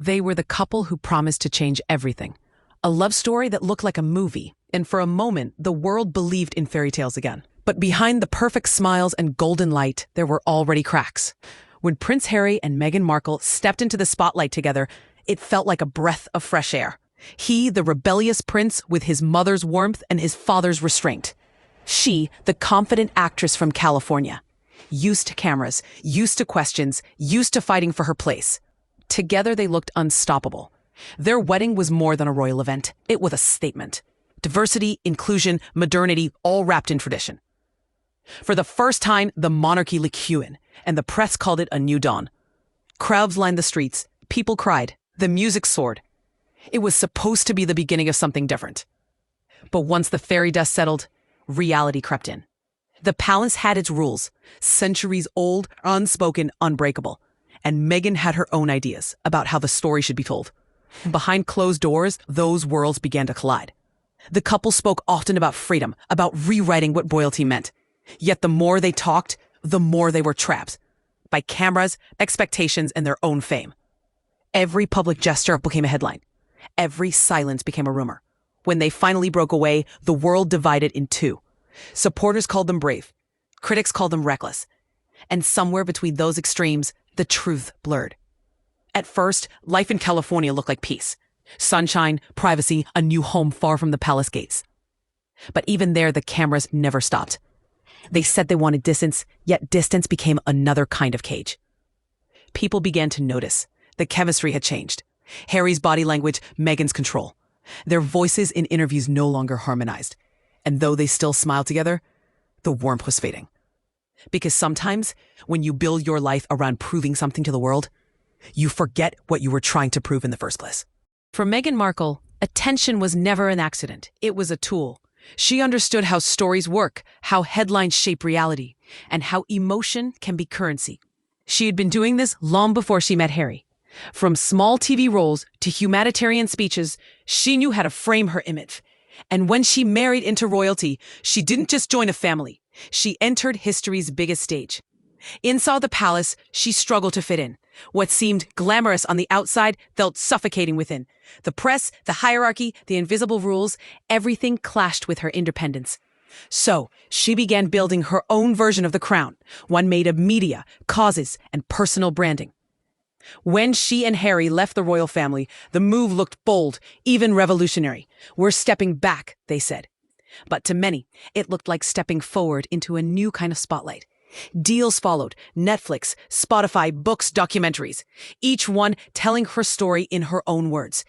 They were the couple who promised to change everything. A love story that looked like a movie, and for a moment, the world believed in fairy tales again. But behind the perfect smiles and golden light, there were already cracks. When Prince Harry and Meghan Markle stepped into the spotlight together, it felt like a breath of fresh air. He, the rebellious prince with his mother's warmth and his father's restraint. She, the confident actress from California. Used to cameras, used to questions, used to fighting for her place. Together they looked unstoppable. Their wedding was more than a royal event. It was a statement. Diversity, inclusion, modernity, all wrapped in tradition. For the first time, the monarchy looked human, and the press called it a new dawn. Crowds lined the streets. People cried. The music soared. It was supposed to be the beginning of something different. But once the fairy dust settled, reality crept in. The palace had its rules, centuries old, unspoken, unbreakable. And Meghan had her own ideas about how the story should be told. Behind closed doors, those worlds began to collide. The couple spoke often about freedom, about rewriting what royalty meant. Yet the more they talked, the more they were trapped by cameras, expectations, and their own fame. Every public gesture became a headline. Every silence became a rumor. When they finally broke away, the world divided in two. Supporters called them brave. Critics called them reckless. And somewhere between those extremes, the truth blurred. At first, life in California looked like peace. Sunshine, privacy, a new home far from the palace gates. But even there, the cameras never stopped. They said they wanted distance, yet distance became another kind of cage. People began to notice. The chemistry had changed. Harry's body language, Meghan's control. Their voices in interviews no longer harmonized. And though they still smiled together, the warmth was fading. Because sometimes, when you build your life around proving something to the world, you forget what you were trying to prove in the first place. For Meghan Markle, attention was never an accident. It was a tool. She understood how stories work, how headlines shape reality, and how emotion can be currency. She had been doing this long before she met Harry. From small TV roles to humanitarian speeches, she knew how to frame her image. And when she married into royalty, she didn't just join a family. She entered history's biggest stage. Inside the palace, she struggled to fit in. What seemed glamorous on the outside felt suffocating within. The press, the hierarchy, the invisible rules, everything clashed with her independence. So, she began building her own version of the crown, one made of media, causes, and personal branding. When she and Harry left the royal family, the move looked bold, even revolutionary. "We're stepping back," they said. But to many, it looked like stepping forward into a new kind of spotlight. Deals followed: Netflix, Spotify, books, documentaries. Each one telling her story in her own words.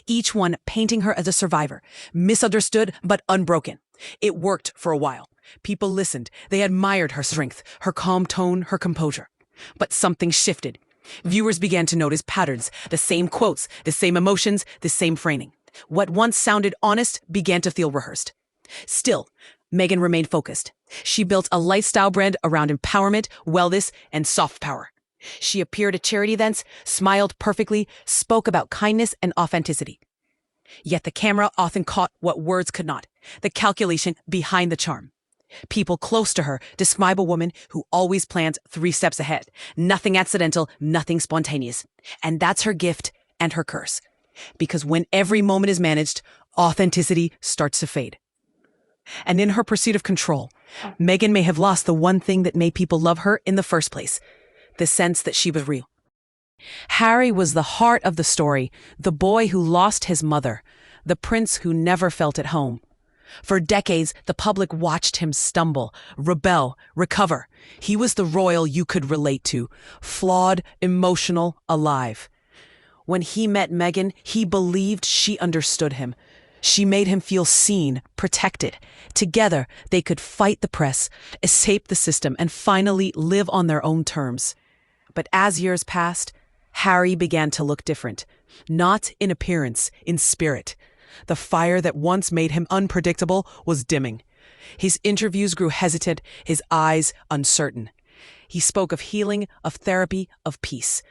Each one painting her as a survivor, misunderstood but unbroken. It worked for a while. People listened. They admired her strength, her calm tone, her composure. But something shifted. Viewers began to notice patterns, the same quotes, the same emotions, the same framing. What once sounded honest began to feel rehearsed. Still, Meghan remained focused. She built a lifestyle brand around empowerment, wellness, and soft power. She appeared at charity events, smiled perfectly, spoke about kindness and authenticity. Yet the camera often caught what words could not, the calculation behind the charm. People close to her describe a woman who always plans 3 steps ahead. Nothing accidental, nothing spontaneous. And that's her gift and her curse. Because when every moment is managed, authenticity starts to fade. And in her pursuit of control, Meghan may have lost the one thing that made people love her in the first place, the sense that she was real. Harry was the heart of the story, the boy who lost his mother, the prince who never felt at home. For decades, the public watched him stumble, rebel, recover. He was the royal you could relate to, flawed, emotional, alive. When he met Meghan, he believed she understood him. She made him feel seen, protected. Together, they could fight the press, escape the system, and finally live on their own terms. But as years passed, Harry began to look different. Not in appearance, in spirit. The fire that once made him unpredictable was dimming. His interviews grew hesitant, his eyes uncertain. He spoke of healing, of therapy, of peace.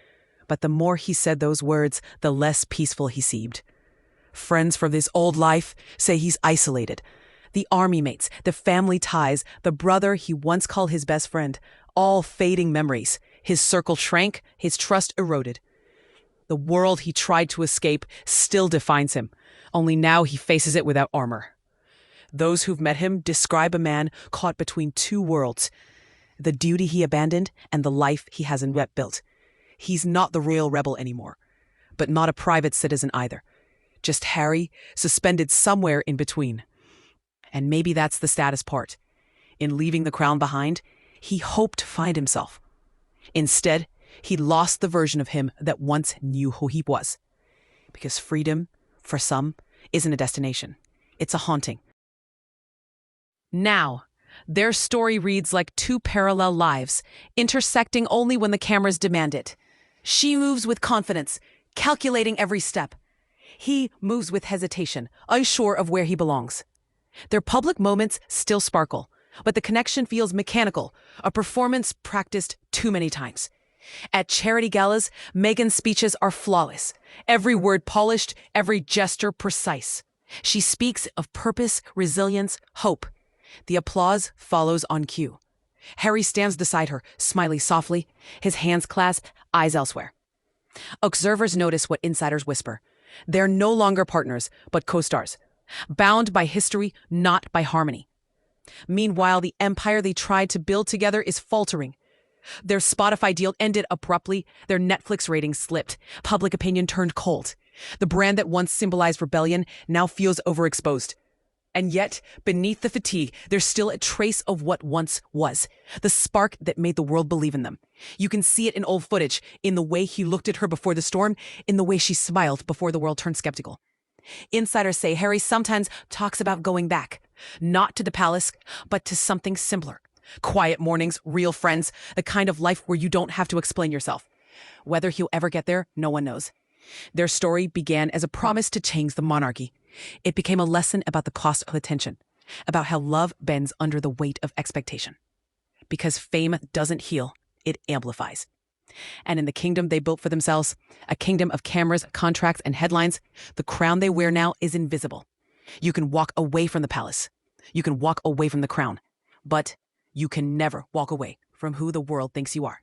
But the more he said those words, the less peaceful he seemed. Friends from this old life say he's isolated. The army mates, the family ties, the brother he once called his best friend, all fading memories. His circle shrank, his trust eroded. The world he tried to escape still defines him, only now he faces it without armor. Those who've met him describe a man caught between two worlds, the duty he abandoned and the life he hasn't yet built. He's not the royal rebel anymore, but not a private citizen either. Just Harry, suspended somewhere in between. And maybe that's the saddest part. In leaving the crown behind, he hoped to find himself. Instead, he lost the version of him that once knew who he was. Because freedom, for some, isn't a destination. It's a haunting. Now, their story reads like two parallel lives, intersecting only when the cameras demand it. She moves with confidence, calculating every step. He moves with hesitation, unsure of where he belongs. Their public moments still sparkle, but the connection feels mechanical, a performance practiced too many times. At charity galas, Meghan's speeches are flawless, every word polished, every gesture precise. She speaks of purpose, resilience, hope. The applause follows on cue. Harry stands beside her, smiling softly, his hands clasped, eyes elsewhere. Observers notice what insiders whisper. They're no longer partners, but co-stars, bound by history, not by harmony. Meanwhile, the empire they tried to build together is faltering. Their Spotify deal ended abruptly, their Netflix ratings slipped, public opinion turned cold. The brand that once symbolized rebellion now feels overexposed. And yet, beneath the fatigue, there's still a trace of what once was, the spark that made the world believe in them. You can see it in old footage, in the way he looked at her before the storm, in the way she smiled before the world turned skeptical. Insiders say Harry sometimes talks about going back, not to the palace, but to something simpler. Quiet mornings, real friends, the kind of life where you don't have to explain yourself. Whether he'll ever get there, no one knows. Their story began as a promise to change the monarchy. It became a lesson about the cost of attention, about how love bends under the weight of expectation. Because fame doesn't heal, it amplifies. And in the kingdom they built for themselves, a kingdom of cameras, contracts, and headlines, the crown they wear now is invisible. You can walk away from the palace. You can walk away from the crown. But you can never walk away from who the world thinks you are.